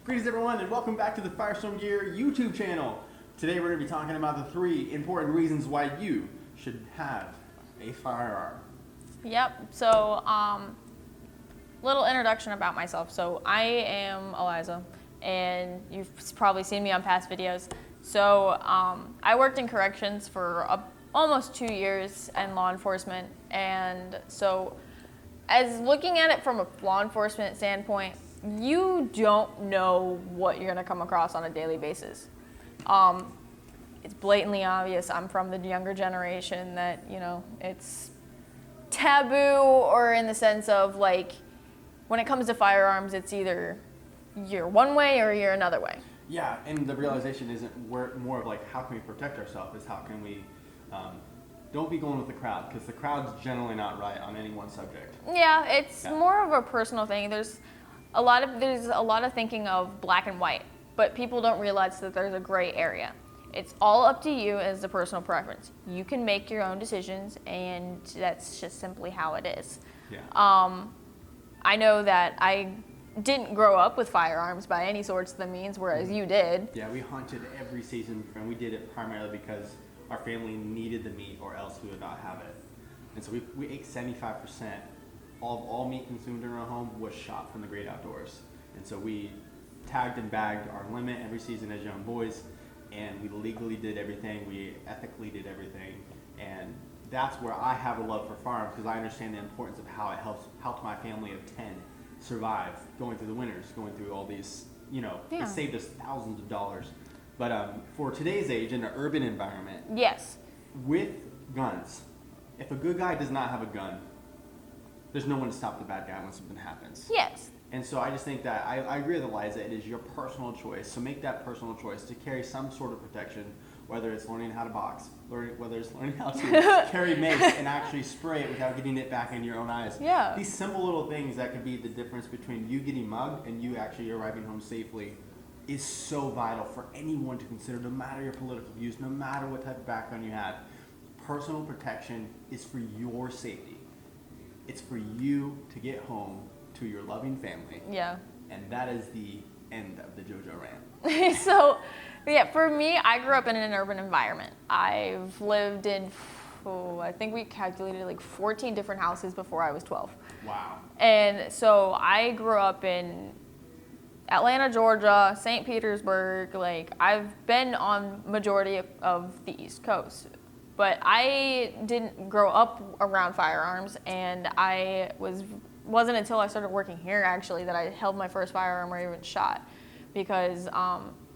Greetings everyone and welcome back to the Firestorm Gear YouTube channel. Today we're going to be talking about the 3 important reasons why you should have a firearm. Yep, so little introduction about myself. So I am Eliza and you've probably seen me on past videos. So I worked in corrections for almost 2 years in law enforcement, and so as looking at it from a law enforcement standpoint, you don't know what you're gonna come across on a daily basis. It's blatantly obvious I'm from the younger generation that, you know, it's taboo, or in the sense of like, when it comes to firearms, it's either you're one way or you're another way. Yeah, and the realization isn't more of like, how can we protect ourselves, is how can we don't be going with the crowd, because the crowd's generally not right on any one subject. Yeah, it's more of a personal thing. There's a lot of thinking of black and white, but people don't realize that there's a gray area. It's all up to you as a personal preference. You can make your own decisions, and that's just simply how it is. Yeah. I know that I didn't grow up with firearms by any sorts of the means, whereas you did. Yeah, we hunted every season, and we did it primarily because our family needed the meat, or else we would not have it. And so we ate 75% of all meat consumed in our home was shot from the great outdoors. And so we tagged and bagged our limit every season as young boys, and we legally did everything, we ethically did everything, and that's where I have a love for firearms, because I understand the importance of how it helped my family of 10 survive going through the winters, going through all these, you know, it saved us thousands of dollars. But for today's age, in an urban environment, Yes. with guns, if a good guy does not have a gun, there's no one to stop the bad guy when something happens. Yes. And so I just think that I realize that it is your personal choice. So make that personal choice to carry some sort of protection, whether it's learning how to box, whether it's learning how to carry mace and actually spray it without getting it back in your own eyes. Yeah. These simple little things that could be the difference between you getting mugged and you actually arriving home safely is so vital for anyone to consider, no matter your political views, no matter what type of background you have. Personal protection is for your safety. It's for you to get home to your loving family. Yeah. And that is the end of the JoJo rant. So, yeah, for me, I grew up in an urban environment. I've lived in, I think we calculated like 14 different houses before I was 12. Wow. And so I grew up in Atlanta, Georgia, St. Petersburg. Like, I've been on majority of the East Coast. But I didn't grow up around firearms, and wasn't until I started working here, actually, that I held my first firearm or even shot. Because,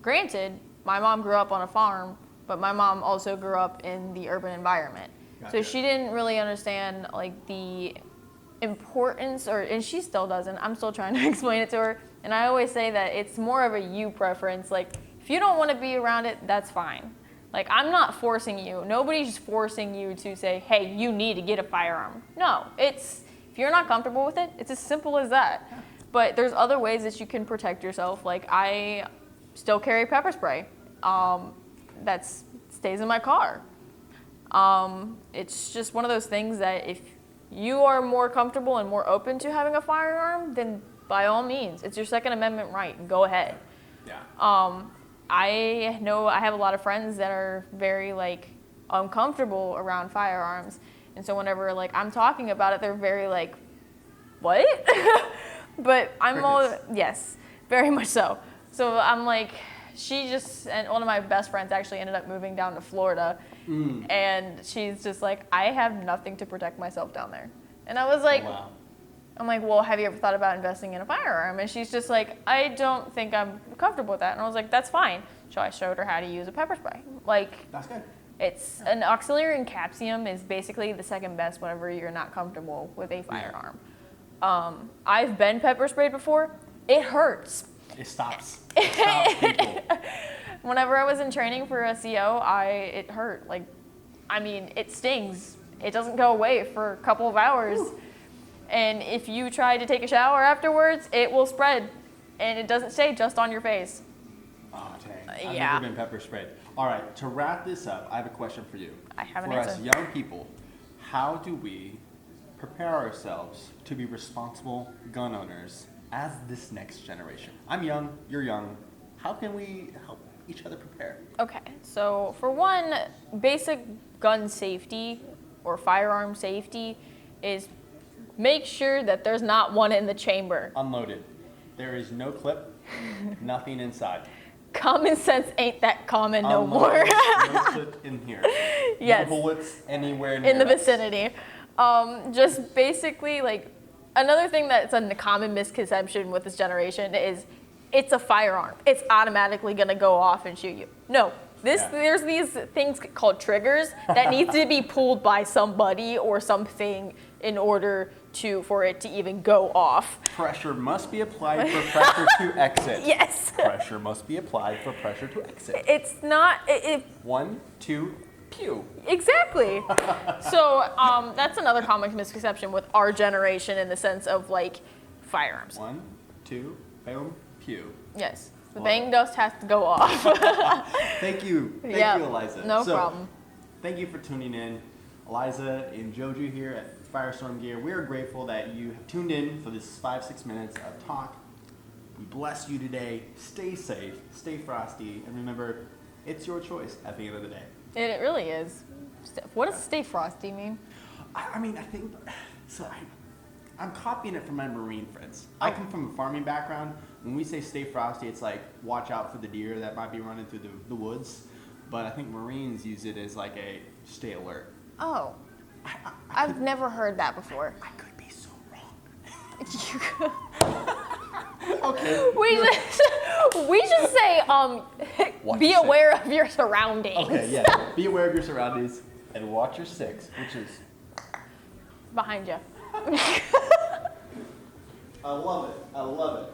granted, my mom grew up on a farm, but my mom also grew up in the urban environment. Gotcha. So she didn't really understand, like, the importance, and she still doesn't. I'm still trying to explain it to her. And I always say that it's more of a you preference. Like, if you don't want to be around it, that's fine. Like, I'm not forcing you. Nobody's forcing you to say, hey, you need to get a firearm. No, if you're not comfortable with it, it's as simple as that. Yeah. But there's other ways that you can protect yourself. Like, I still carry pepper spray. That stays in my car. It's just one of those things that if you are more comfortable and more open to having a firearm, then by all means, it's your Second Amendment right. Go ahead. Yeah. I know I have a lot of friends that are very like uncomfortable around firearms, and so whenever like I'm talking about it, they're very like, what? But I'm yes, very much so. So I'm like, and one of my best friends actually ended up moving down to Florida, and she's just like, I have nothing to protect myself down there, and I was like, oh, wow. I'm like, well, have you ever thought about investing in a firearm? And she's just like, I don't think I'm comfortable with that. And I was like, that's fine. So I showed her how to use a pepper spray. Like, that's good. It's an auxiliary encapsulum is basically the second best whenever you're not comfortable with a firearm. I've been pepper sprayed before. It hurts. It stops. It stops people. Whenever I was in training for a CO, it hurt. Like, I mean, it stings. It doesn't go away for a couple of hours. Ooh. And if you try to take a shower afterwards, it will spread. And it doesn't stay just on your face. Oh, dang. I've never been pepper sprayed. All right, to wrap this up, I have a question for you. I have an answer. answer. For us young people, how do we prepare ourselves to be responsible gun owners as this next generation? I'm young, you're young. How can we help each other prepare? Okay, so for one, basic gun safety or firearm safety is make sure that there's not one in the chamber. Unloaded. There is no clip, nothing inside. Common sense ain't that common no Unloaded, more. no clip in here. Yes. No bullets anywhere near In the us. vicinity. Just basically, like, another thing that's a common misconception with this generation is it's a firearm. It's automatically gonna go off and shoot you. No, there's these things called triggers that need to be pulled by somebody or something in order for it to even go off. Pressure must be applied for pressure to exit. Yes. Pressure must be applied for pressure to exit. It's not. 1, 2, pew. Exactly. So that's another common misconception with our generation in the sense of like firearms. 1, 2, boom, pew. Yes. The Wow. bang dust has to go off. Thank you. Thank Yeah, you, Eliza. no So, problem. Thank you for tuning in. Eliza and Joju here at Firestorm Gear. We are grateful that you have tuned in for this 5-6 minutes of talk. We bless you today. Stay safe, stay frosty, and remember, it's your choice at the end of the day. It really is. What does stay frosty mean? I mean, I think, so I'm copying it from my Marine friends. I come from a farming background. When we say stay frosty, it's like watch out for the deer that might be running through the woods. But I think Marines use it as like a stay alert. Oh, I I've never heard that before. I could be so wrong. You could- Okay. we should say Watch be your six. aware of your surroundings. Okay, yeah. Be aware of your surroundings and watch your 6, which is. Behind you. I love it. I love it.